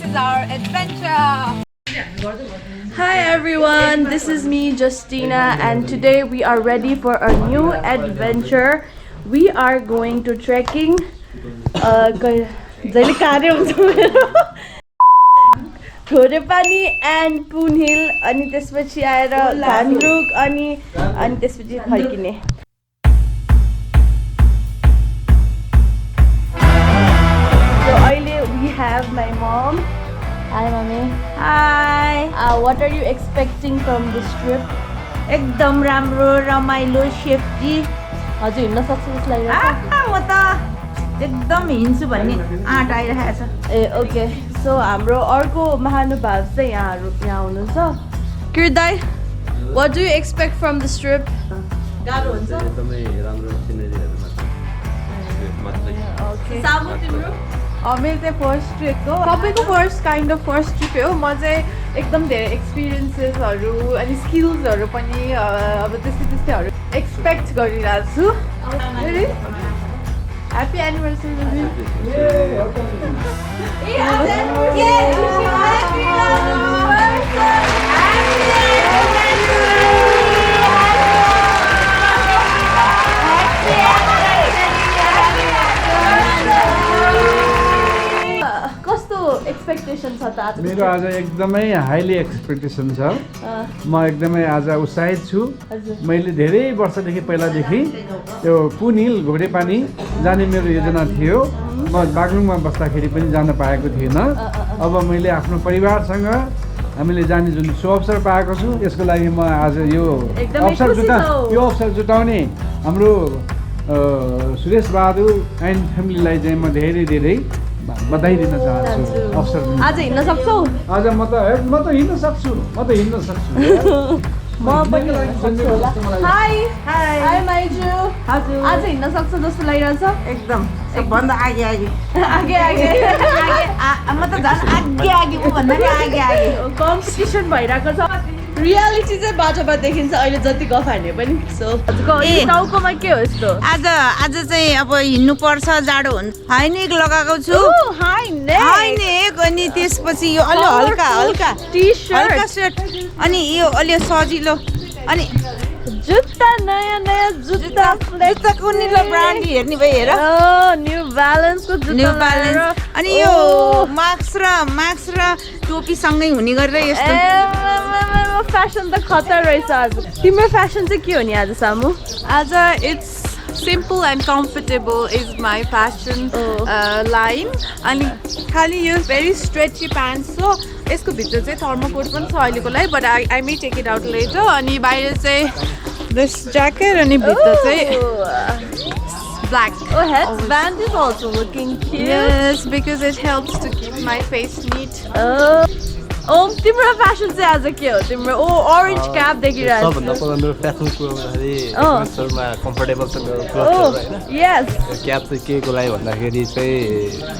is our adventure. Hi everyone, this is me Justina and today we are ready for a new adventure. We are going to trekking Dhorepani and Poon Hill अनि त्यसपछि आएर धानरुक अनि त्यसपछि फर्किने. So अहिले we have my mom. Hi mommy. Hi. What are you expecting from this trip? एकदम राम्रो रमाइलो सेफ्टी. हजुर हिँड्न सक्छु जस्तो लागिरहेको म त एकदम हिँड्छु भन्ने आँट आइरहेको छ. ए ओके सो हाम्रो अर्को महानुभाव चाहिँ यहाँ हुनुहुन्छ. किर्दाई, what do you expect from this trip? गाह्रो हुन्छ एकदमै राम्रो सिनेरीहरु मात्रै. ओके सामु तिम्रो मेरो चाहिँ फर्स्ट ट्रिप हो. सबैको फर्स्ट ट्रिप हो. म चाहिँ एकदम धेरै एक्सपिरियन्सेसहरू अनि स्किल्सहरू पनि अब त्यस्तैहरू एक्सपेक्ट गरिरहेको छु. ह्याप्पी एनिभर्सरी एक्सपेक्टेसन छ त आज? मेरो आज एकदमै हाइली एक्सपेक्टेसन छ. म एकदमै आज उत्साहित छु. मैले धेरै वर्षदेखि पहिलादेखि यो पुन हिल घोडेपानी जाने मेरो योजना थियो. म बागलुङमा बस्दाखेरि पनि जान पाएको थिएन. अब मैले आफ्नो परिवारसँग हामीले जाने जुन सुअवसर पाएको छु यसको लागि म आज यो अवसर जुटाउने हाम्रो सुरेश बहादुर एन्ड फ्यामिलीलाई चाहिँ म धेरै बधाई दिन चाहन्छु. अवसर आज हिँड्न सक्छौ? आज म त हिँड्न सक्छु. म पनि सक्छु होला. हाई माइजु. हजुर आज हिँड्न सक्छ जस्तो लागिरहेछ? एकदम सबभन्दा आगे म त झन् आगे उ भन्दा नि आगे कम्पिटिसन भइरहेको छ. रियालिटी चाहिँ बाटोमा देखिन्छ अहिले जति गफ हान्ने पनि. सो हजुरको टाउकोमा के हो यस्तो? आज चाहिँ अब हिँड्नु पर्छ, जाडो हुन्छ. हाइनेक लगाएको छु. हाइनेक अनि त्यसपछि यो अलि हल्का सर्ट अनि यो अलि सजिलो अनि जुत्ता नयाँ जुत्ता कुनिलो ब्रान्ड हेर्ने भयो हेर. न्यू ब्यालेन्सको जुत्ता अनि यो मास्क र टोपी सँगै हुने गरेर यस्तो. फ्यासन त खतरा रहेछ आज. तिम्रो फ्यासन चाहिँ के हो नि आज सामु? आज it's simple and comfortable is my fashion line. अनि खाली यो very stretchy pants हो. यसको भित्र चाहिँ थर्मोकोट पनि छ अहिलेको लागि, but I may take it out later. अनि बाहिर चाहिँ this jacket अनि भित्र चाहिँ black. Oh, headband is also looking cute. Yes, because it helps to keep my face neat. तिम्रो फ्यासन चाहिँ आज के हो तिम्रो? ओरेन्ज क्याप देखिरहेको छु. सबभन्दा पहिला मेरो फ्यासन कुरो भन्दाखेरि एकदमै कम्फर्टेबल छ मेरो क्लोथ्सहरु हैन. यस क्याप चाहिँ के को लागि भन्दाखेरि चाहिँ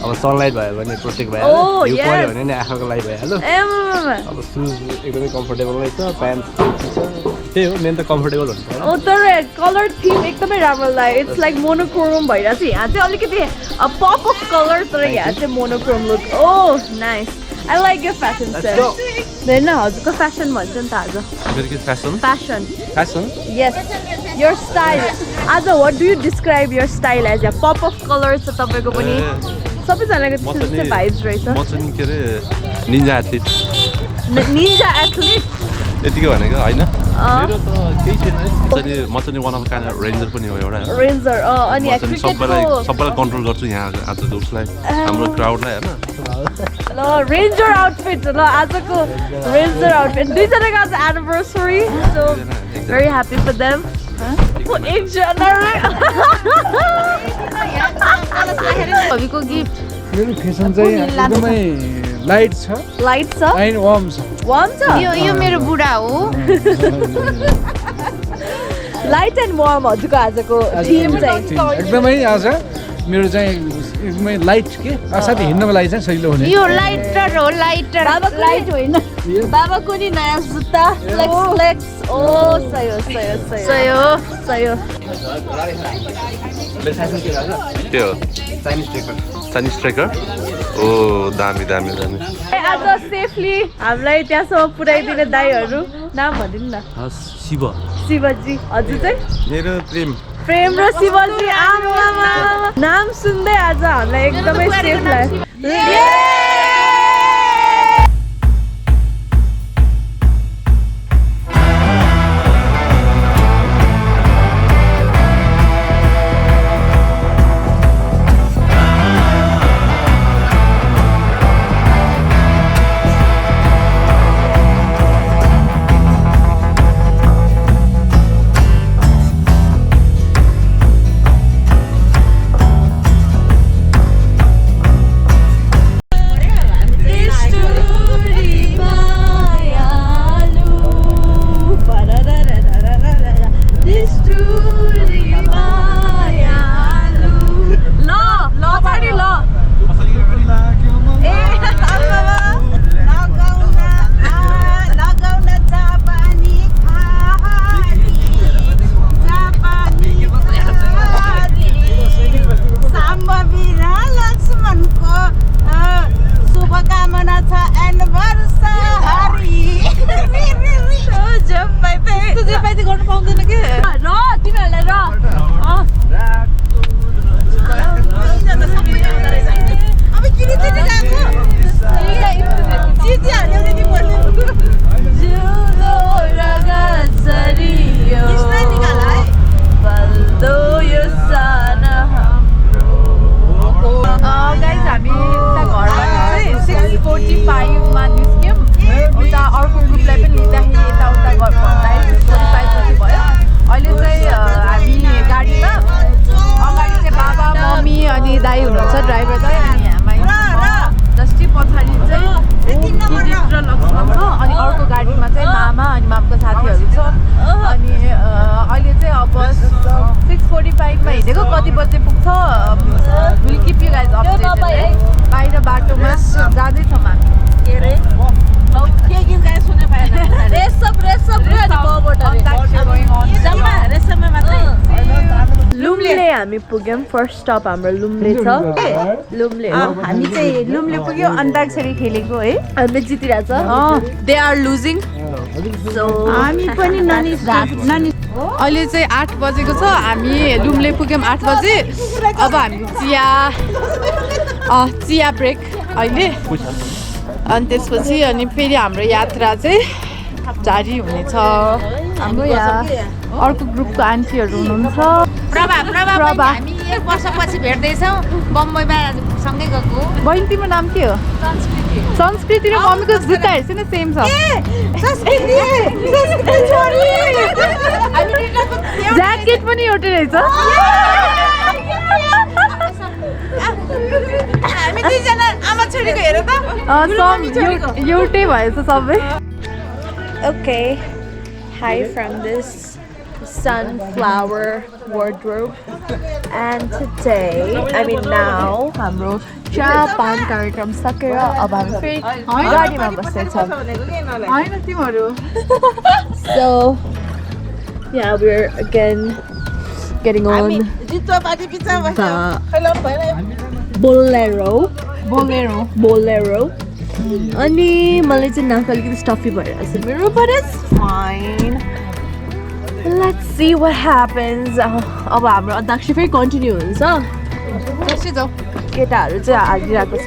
अब सनलाइट भयो भने प्रोटेक्ट भइहाल्यो. यो पर्यो भने नि आँखाको लागि भइहाल्यो. अब सुज एकदमै कम्फर्टेबल नै छ. प्यान्ट छ. त्यही हो मेन त कम्फर्टेबल हुन्छ हैन. तर कलर थिम एकदमै राम्रो लाग्यो. इट्स लाइक मोनोक्रोम भइरहेछ. यहाँ चाहिँ अलिकति पप अफ कलर तर यहाँ चाहिँ monochrome look. Nice. I like your fashion sense. Then हजुरको फ्यासन भन्छ नि त आज. मेरो के fashion? Fashion? Yes. Your style. आज what do you describe your style as? Yeah pop of colors छ तपाईको पनि. सबैजनाको त्यस्तै vibes रहेछ. म चाहिँ के रे निन्जा एथलीट. Ninja athlete? यतिकै भनेको हैन. मेरो त केही छैन. म चाहिँ वान अफ काइन्ड रेन्जर पनि हो एउटा. रेन्जर अनि सबैलाई कन्ट्रोल गर्छु यहाँ आजको उसलाई हाम्रो क्राउडलाई हैन. ल रेन्जर आउटफिट ल आजको रेन्जर आउटफिट. दुईजनाको आज anniversary. So very happy for them. एकजना हबीको गिफ्ट. मेरो फेसन चाहिँ एकदमै लाइट छ एन्ड वार्म छ. यो मेरो बुढा हो. लाइट एन्ड वार्म हजुरको आजको थीम चाहिँ एकदमै आज मेरो चाहिँ एकदमै लाइट के साथै हिँड्नको लागि चाहिँ सजिलो हुने. यो लाइटर हो. बाबाको लाइट होइन. बाबाको नि नयाँ जुत्ता फ्लेक्स. सही हो. त्यो चाइनिज ट्रेकर ओ दामी दामी दामी आज सेफली हामीलाई त्यहाँसम्म पुऱ्याइदिने दाइहरू नाम भनिदिनु न शिव शिवजी हजुर चाहिँ मेरो प्रेम र शिवजी आमा नाम सुन्दै आज हामीलाई एकदमै सेफ लाग्यो हामी पुग्यौं फर्स्ट स्टप हाम्रो लुम्ले छ लुम्ले हामी चाहिँ लुम्ले पुग्यो अन्ताक्षरी खेलेको है हामीले जितिरहेछ दे आर लुजिङ हामी पनि नानी अहिले चाहिँ 8 बजेको छ हामी लुम्ले पुग्यौं 8 बजे अब हामी चिया ब्रेक अहिले अनि त्यसपछि अनि फेरि हाम्रो यात्रा चाहिँ जारी हुनेछ हाम्रो यहाँ अर्को ग्रुपको आन्टीहरू हुनुहुन्छ प्रभा हामी 1 वर्षपछि भेट्दैछौँ बम्बईमा सँगै गएको बहिनी तिम्रो नाम के हो संस्कृति र मम्मीको जुत्ता हेर्छ न सेम छ ज्याकेट पनि एउटै रहेछ हामी दुईजना आमा छोरीको हेर त एउटै भएछ सबै Okay, hi from this sunflower wardrobe, and today, now, हाम्रो चिया पान कार्यक्रम सकेर अब हामी फेरि गाडीमा बस्दैछौँ हैन तिमीहरू So, yeah, we're again getting on the Bolero. अनि मलाई चाहिँ नाक अलिकति स्टफी भइरहेको छ मेरो but it's fine. Let's see what happens. अब हाम्रो अन्ताक्षरी फेरि कन्टिन्यू हुन्छ केटाहरू चाहिँ हारिरहेको छ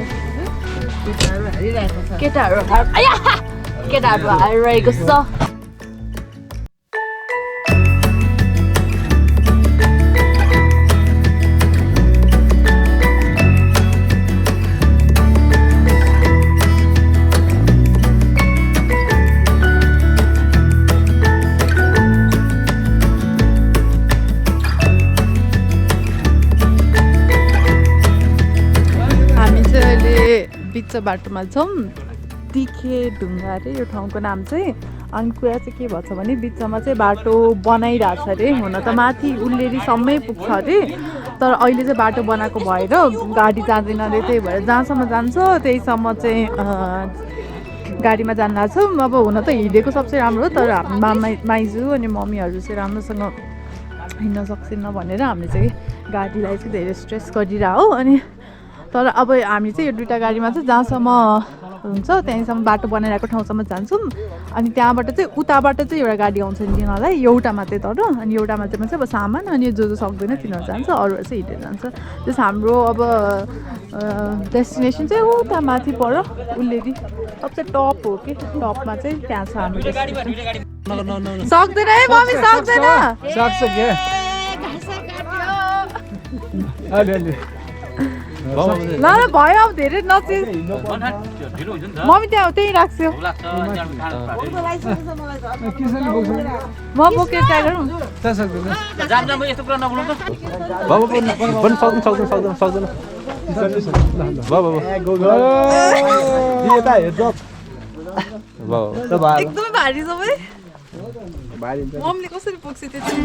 केटाहरू हारिरहेको छ बिच बाटोमा छौँ तिखे ढुङ्गा अरे यो ठाउँको नाम चाहिँ अनि कुरा चाहिँ के भन्छ भने बिचमा चाहिँ बाटो बनाइरहेछ अरे हुन त माथि उल्लेरीसम्मै पुग्छ अरे तर अहिले चाहिँ बाटो बनाएको भएर गाडी जाँदैन अरे त्यही भएर जहाँसम्म जान्छ त्यहीसम्म चाहिँ गाडीमा जान लाग्छौँ अब हुन त हिँडेको सबसे राम्रो तर माइजू अनि मम्मीहरू चाहिँ राम्रोसँग हिँड्न सक्छन् भनेर हामीले चाहिँ गाडीलाई चाहिँ धेरै स्ट्रेस गरिरह हो अनि तर अब हामी चाहिँ यो दुईटा गाडीमा चाहिँ जहाँसम्म हुन्छ त्यहीँसम्म बाटो बनाइरहेको ठाउँसम्म जान्छौँ अनि त्यहाँबाट चाहिँ उताबाट चाहिँ एउटा गाडी आउँछ नि तिनीहरूलाई एउटामा चाहिँ तर अनि एउटामा चाहिँ अब सामान अनि जो जो सक्दैन तिनीहरू जान्छ अरूहरू चाहिँ हिँडेर जान्छ त्यस हाम्रो अब डेस्टिनेसन चाहिँ उता माथि पर उल्लेरी सबसे टप हो कि टपमा चाहिँ त्यहाँ छ हाम्रो सक्दैन है मम्मी सक्दैन सक्छ क्या अलि ल ल भयो अब धेरै नचिज मम्मी त्यहाँ त्यहीँ राख्छु म बोकेर ट्राई गरौँ बाबु पनि सक्दैन एकदमै भारी सबै मम्मीले कसरी पुग्छ त्यो चाहिँ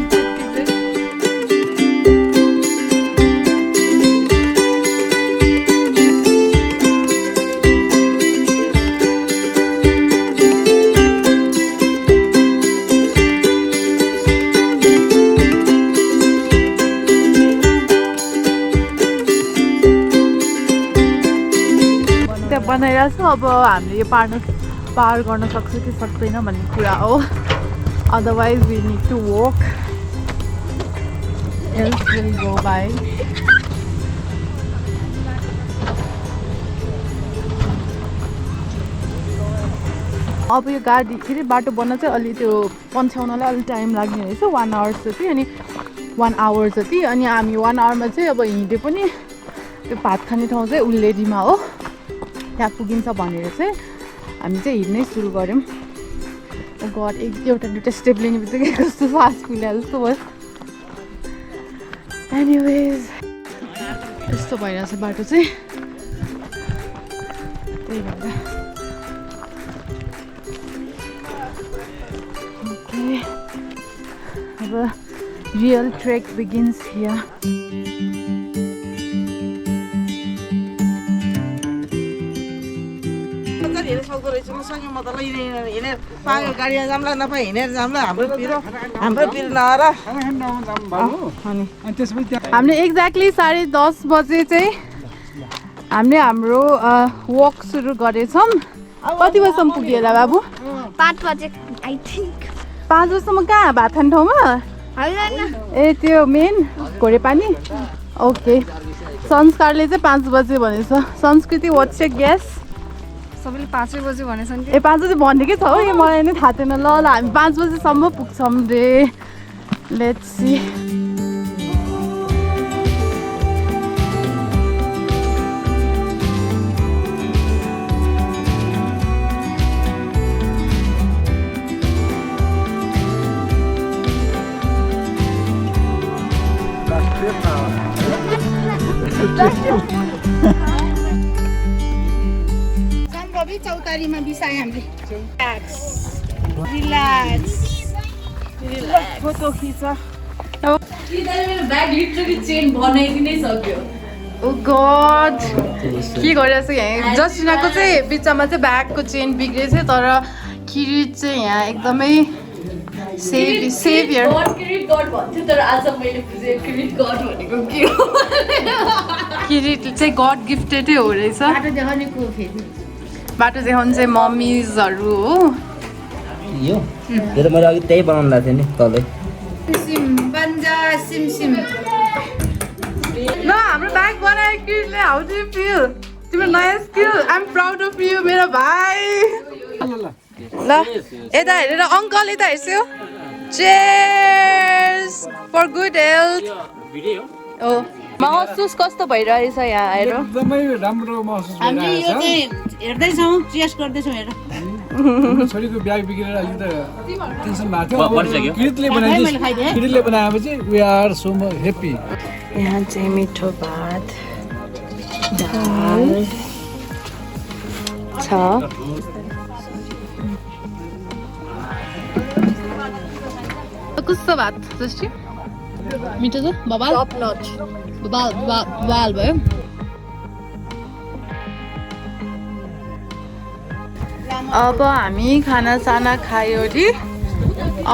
बनाइरहेको छु अब हामीले यो पार गर्न सक्छ कि सक्दैन भन्ने कुरा हो otherwise we need to walk else will go by अब यो गाडी फेरि बाटो बन्न चाहिँ अलि त्यो पन्छ्याउनलाई अलिक टाइम लाग्ने रहेछ 1 आवर जति अनि 1 आवर जति अनि हामी 1 आवरमा चाहिँ अब हिँडे पनि त्यो भात खाने ठाउँ चाहिँ उल्लेरीमा हो त्यहाँ पुगिन्छ भनेर चाहिँ हामी चाहिँ हिँड्नै सुरु गऱ्यौँ गड एउटा दुइटा स्टेप लिने बित्तिकै कस्तो फास्ट पुग्यो जस्तो भयो एनिवेज यस्तो भइरहेछ बाटो चाहिँ त्यही भएर ओके अब रियल ट्रेक बिगिन्स हियर सक्दो रहेछ मसँग म त हिँडेर पायो गाडीमा जाम्ला नपाए हिँडेर जाम्ला हाम्रो पिरो नआएर हामीले एक्ज्याक्टली 10:30 बजे चाहिँ हामीले हाम्रो वक सुरु गरेछौँ कति बजीसम्म पुग्यो होला बाबु 5 बजे आई थिंक 5 बजीसम्म कहाँ भात खाने ठाउँमा ए त्यो मेन घोडेपानी ओके संस्कारले चाहिँ 5 बजे भनेछ संस्कृति वाट्स योर गेस सबैले 5 बजे भनेछन् कि ए 5 बजे भनेकै छ हो यो मलाई नै थाहा थिएन ल हामी 5 बजेसम्म पुग्छौँ रे लेट्स सी चौतारीमा बिसाए हामीले रिल्याक्स फोटो खिच ब्याग लिटरली चेन बनाइदिनै सक्यो ओ गड के गरिरहेको छ यहाँ जस्टिनाको चाहिँ बिचमा चाहिँ ब्यागको चेन बिग्रेछ तर किरीट चाहिँ यहाँ एकदमै सेभियर किरीट चाहिँ गड गिफ्टेडै हो रहेछ बाटो देखाउनु चाहिँ मम्मिजहरू हो यो त मैले अघि त्यही बनाउनु लाग्थेँ नि तलै ल हाम्रो ब्याग बनायो किरीटले हाउ डु यु फिल तिम्रो नयाँ skill I am proud of you मेरो भाइ ल यता हेरेर अङ्कल यता हेर्छु चेयर्स फर गुड हेल्थ हो महसुस कस्तो भइरहेछ यहाँ आएर एकदमै राम्रो महसुस हामीले यो चाहिँ हेर्दैछौँ चेस गर्दैछौँ हेर छोरीको ब्याग बिग्रेर अलिक त टेन्सन भएको थियो किरीटले बनाएपछि वी आर सो हेप्पी यहाँ चाहिँ मिठो भात दाल छ कस्तो भात जस्तो मिठो छ बबाल टप नच बबाल भयो अब हामी खानासाना खायो नि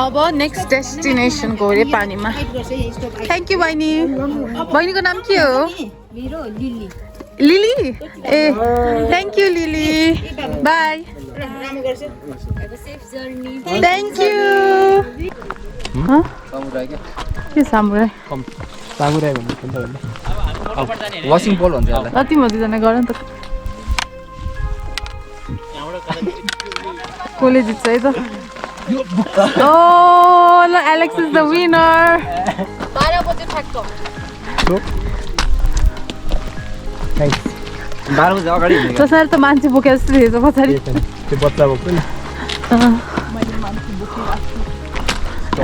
अब नेक्स्ट डेस्टिनेसन घोडेपानीमा थ्याङ्क यू बहिनी बहिनीको नाम के हो मेरो lily lily A thank you lily by thank you के सामुराई सामुराई भन्ने वासिङ पोल भन्छ यसलाई कति मजाजना गर नि त कसले जित्छ है त Oh, look, Alex is the winner. 12 बजे ठ्याक्क थ्याङ्क्स 12 बजे अगाडि हिँडेको त्यसरी त मान्छे बोके जस्तो थिएछ पछाडि त्यो बच्चा बोक्छ नि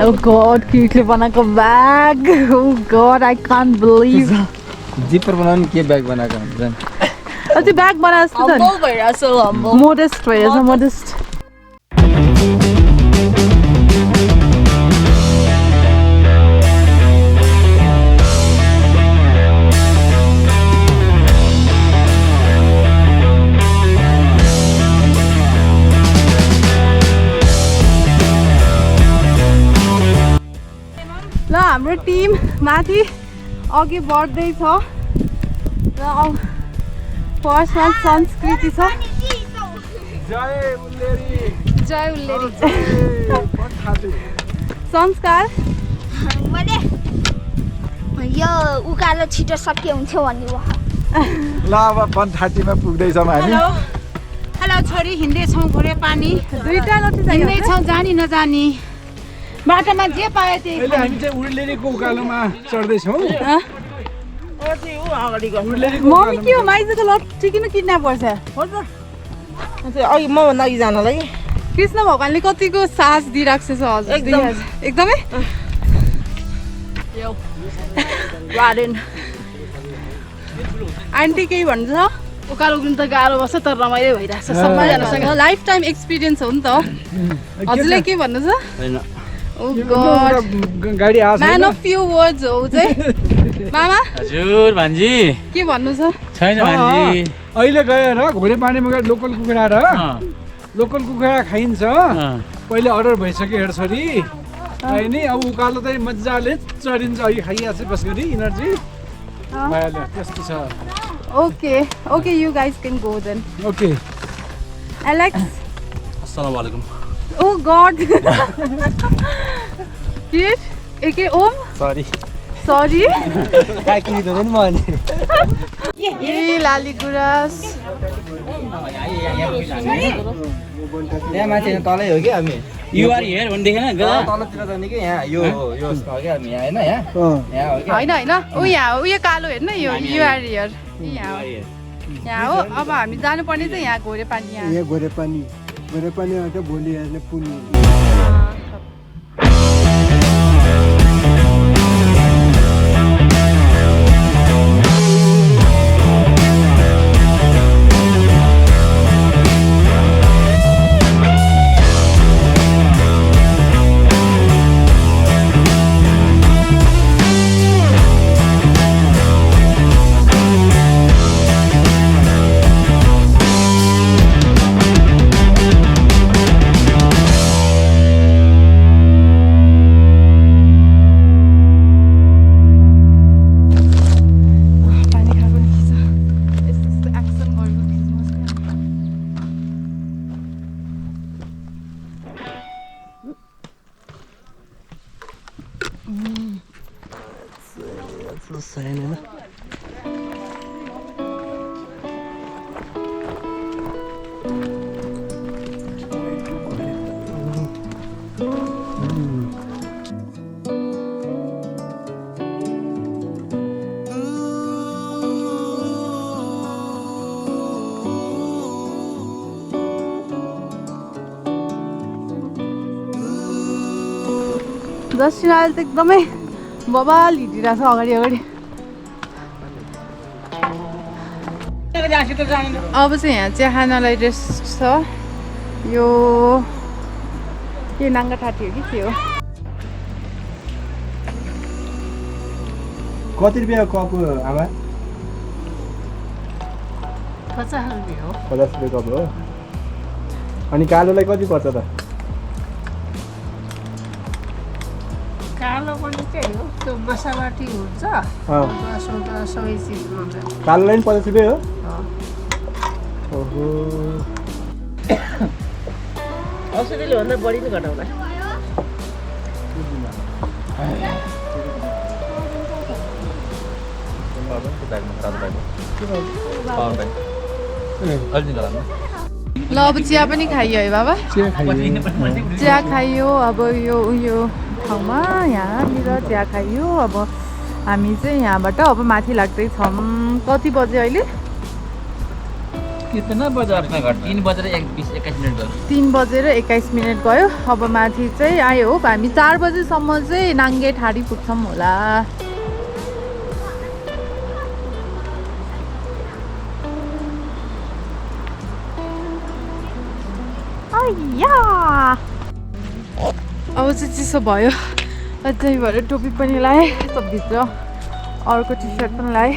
Oh god, क्युटले बनाएको bag Oh god, I can't believe zipper बनाउनु के ब्याग बनाएको हुन्छ त्यो ब्याग बनाए जस्तो छ Humble भइरहेछ humble. मोडेस्ट भइरहेछ मोडेस्ट ल हाम्रो टिम माथि अघि बढ्दैछ र फर्स्टमा संस्कृति छ जय उल्लेरी संस्कार मैले यो उकालो छिटो सक्यो हुन्थ्यो भन्ने ल अब 130 मा पुग्दैछौँ हामी हेलो छोरी हिँड्दैछौँ घोडे पानी दुईटा लट्ठी चाहियो हिँड्दैछौँ जानी नजानी बाटोमा जे पायो त्यही अहिले हामी चाहिँ उर्लेरीको उकालोमा चढ्दैछौँ मम्मी के हो माइजको लट्ठी किन किडन्याप गर्छ अघि मभन्दा अघि जानलाई कृष्ण भगवानले कतिको साहस दिइराख्छ हजुर एकदमै आन्टी केही भन्छ उकालो उक्लिनु त गाह्रो बस्छ तर रमाइलो भइरहेछ सबैजनासँग लाइफ टाइम एक्सपिरियन्स हो नि त हजुरले के भन्नु छ हैन Oh God. गाडी आछ म्यान अफ फ्यु वर्ड्स हो चाहिँ मामा हजुर भान्जी के भन्नु छ छैन भान्जी अहिले गएर घोडे पानीमा गएर लोकल कुखुरा खाइन्छ पहिले अर्डर भइसक्यो हेर्छरी है नि अब उकालो चाहिँ मजाले चढिन्छ अघि खाइहाल्छ बस गरी इनर्जी भइहाल्यो त्यस्तो छ okay you guys can go then okay Alex अस्सलाम वालेकुम Oh God. Kid, एके ओम सरी सरी काकी दिदैन म अनि ए लाली गुराँस यहाँ मान्छे तलै हो कि हामी युआर हेयर भन्ने देखेन गदा तलतिर जाने कि यहाँ यो हो कि हामी यहाँ हैन यहाँ हो कि होइन ऊ यहाँ हो यो कालो हेर्न यो युआर हियर यहाँ हो अब हामी जानुपर्ने चाहिँ यहाँ घोडे पानी यहाँ घोडे पानी आउँछ भोलि हेर्ने पुनि दक्षिणाले त एकदमै बबाल हिँडिरहेछ अगाडि अब चाहिँ यहाँ चिया खानालाई रेस्ट छ यो के नाङ्गा ठाटी हो कि के हो कति रुपियाँ कप आमा 50 रुपियाँ हो 50 रुपियाँ कप हो अनि कालोलाई कति पर्छ त कालो पनि त्यही हो त्यो मसालाटी हुन्छ सबै चिज हुन्छ कालो लाइन 50 रुपियाँ हो ओहो औषधिले भन्दा बढी नै घटाउला ल अब चिया पनि खाइयो है बाबा चिया खाइयो अब यो ठाउँमा यहाँनिर चिया खाइयो अब हामी चाहिँ यहाँबाट अब माथि लाग्दैछौँ कति बजे अहिले कितना बजे आफ्ना घर 3 बजेर 21 मिनेट भयो 3 बजेर 21 मिनट गयो अब माथि चाहिँ आयो हो हामी 4 बजेसम्म चाहिँ नाङ्गे ठाडी पुग्छौँ होला अब चाहिँ चिसो भयो त्यही भएर टोपी पनि लाएँ भित्र अर्को टी सर्ट पनि लाएँ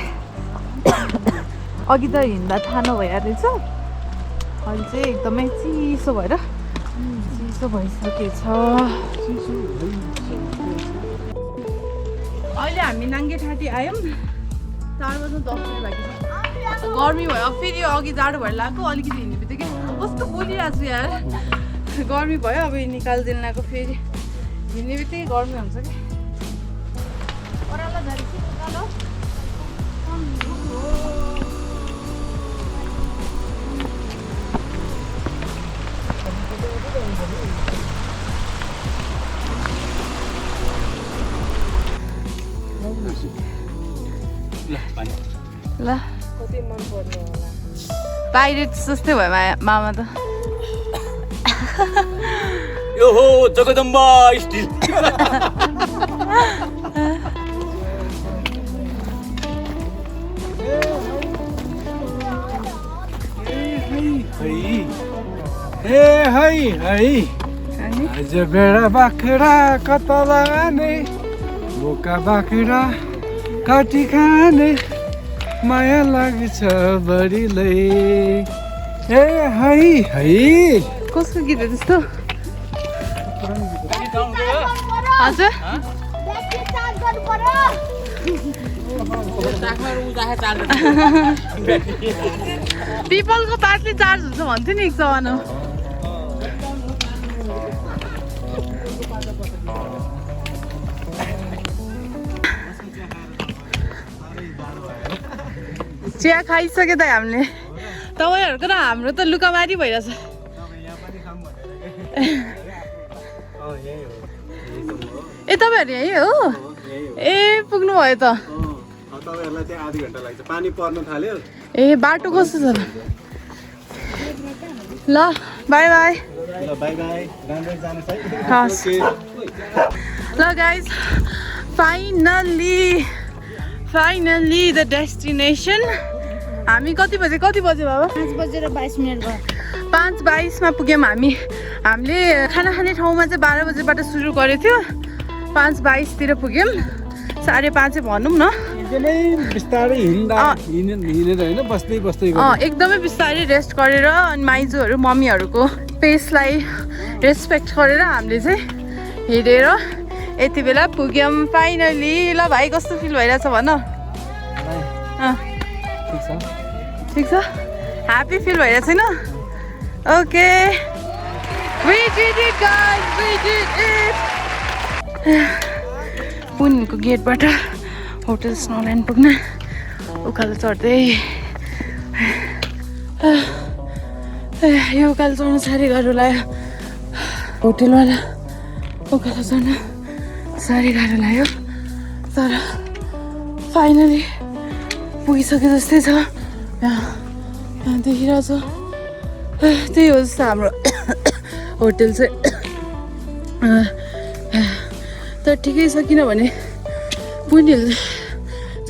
अघि त हिँड्दा ठानो भइहाल्छ अहिले चाहिँ एकदमै चिसो भएर चिसो भइसकेछ अहिले हामी नाङ्गे ठाटी आयौँ 4 बजी 10 मिनट बाँकी गर्मी भयो फेरि अघि जाडो भएर लगाएको अलिकति हिँड्ने बित्तिकै कस्तो बोलिरहेको छु यार गर्मी भयो अब निकाल्दिन लगाएको फेरि हिँड्ने बित्तिकै गर्मी हुन्छ कि ल कति मन पर्ने होला पाइरेट्स जस्तै भयो मामा त यो हो जगदम्बा स्टिल आज बेडा बाख्रा कता लाने बोका बाख्रा काटी खाने माया लाग्छ बढीलाई ए है कसको गीत हो त्यस्तो हजुर पिपलको पातले चार्ज हुन्छ भन्थ्यो नि एक जमाना चिया खाइसक्यो त हामीले तपाईँहरूको र हाम्रो त लुकामारी भइरहेछ ए तपाईँहरू यही हो ए पुग्नु भयो त तपाईहरुलाई चाहिँ आधी घण्टा लाग्छ पानी पर्न थाल्यो ए बाटो कस्तो छ ल बाई बाई ल बाइ बाइ राम्रै जानुस् है हस् ल गाइज फाइनली द डेस्टिनेसन हामी कति बजे बाबा 5 बजेर 22 मिनट भयो 5:22 मा पुग्यौँ हामीले खाना खाने ठाउँमा चाहिँ 12 बजेबाट सुरु गरेको थियो 5:22 तिर पुग्यौँ 5:30 भनौँ न एकदमै बिस्तारै हिँडेर हैन बस्दै एकदमै बिस्तारै रेस्ट गरेर अनि माइजूहरू मम्मीहरूको पेसलाई रेस्पेक्ट गरेर हामीले चाहिँ हिँडेर यति बेला पुग्यौँ फाइनली ल भाइ कस्तो फिल भइरहेछ भन ठिक छ ह्याप्पी फिल भइरहेको छैन okay we did it guys we did it पुनको गेटबाट होटल स्नोल्यान्ड पुग्न उकालो चढ्दै यो उकालो चढ्नु साह्रै गाह्रो लाग्यो होटलवाला उकालो चढ्न साह्रै गाह्रो लाग्यो तर फाइनली पुगिसके जस्तै छ यहाँ देखिरहेको छ त्यही हो जस्तो हाम्रो होटल चाहिँ तर ठिकै छ किनभने पुनिल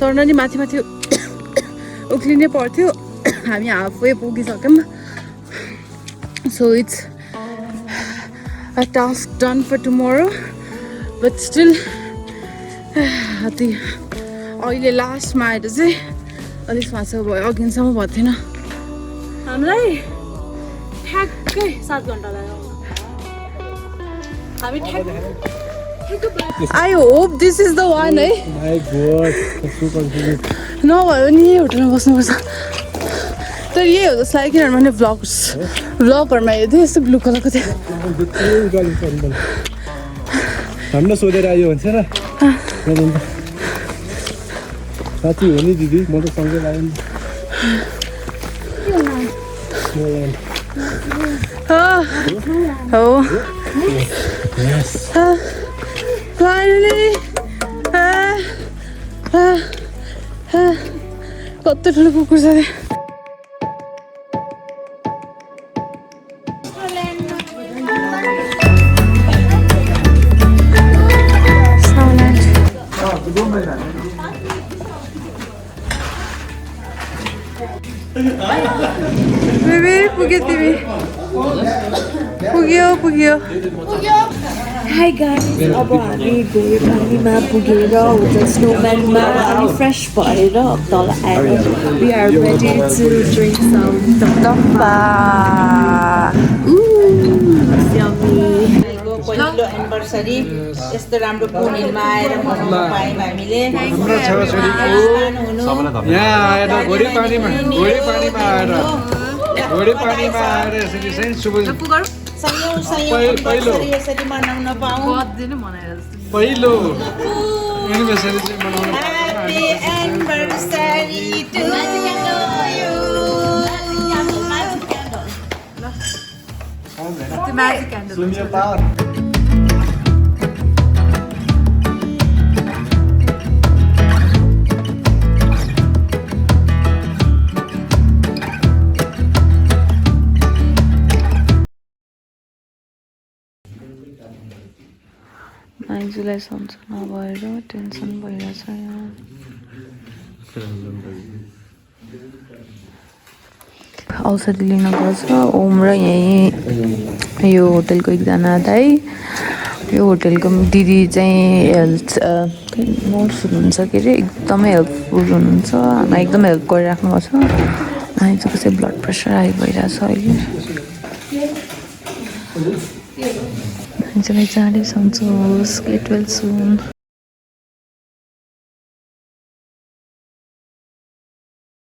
चढ्न नि माथि उक्लिनै पर्थ्यो हामी हाफवे पुगिसक्यौँ so it's a task done for tomorrow but still अहिले लास्टमा आएर चाहिँ अलिक फाँसो भयो अघिसम्म भएको थिएन हामीलाई ठ्याक्कै 7 घन्टा लाग्यो हामी I hope this is the one है My God, कस्तो कन्फ्युजन। नभए पनि यही होटलमा बस्नुपर्छ तर यही हो जस्तो लाग्यो किनभने मैले भ्लगहरूमा हेर्थेँ यस्तो ब्लू कलरको थियो हामीलाई सोधेर आयो भन्छ र साँच्ची हो नि दिदी म त सँगै लाग्यो नि हो finally कस्तो ठुलो कुकुर छ अरे बेबी पुग्यो तिमी पुग्यो Hi guys, अब हामी गयो पानीमा पुगेर होटल स्नोम्यानमा अनि फ्रेस भएर तल आएर we are ready to drink some tamba. Yummy. पहिलो एनिभर्सरी यस्तो राम्रो पुनिलमा आएर मनाउन पायौँ हामीले हाम्रो छोराछोरीको यहाँ आएर घोडी पानीमा आएर यसरी चाहिँ शुभ पहिलो यसरी मनाउन पाऊँ पहिलो एनिभर्सरी चाहिँ मनाउन Happy anniversary to you. The magic candle. आइजूलाई सम्झना भएर टेन्सन भइरहेछ यहाँ औषधि लिन गएछ ओम र यहीँ यो होटलको एकजना दाइ यो होटलको दिदी चाहिँ हेल्थ नर्स हुनुहुन्छ के अरे एकदमै हेल्पफुल हुनुहुन्छ हामीलाई एकदम हेल्प गरिराख्नु भएको छ अनि चाहिँ कसै ब्लड प्रेसर हाई भइरहेछ अहिले चाँडै सम्झोस् गेट वेल सुन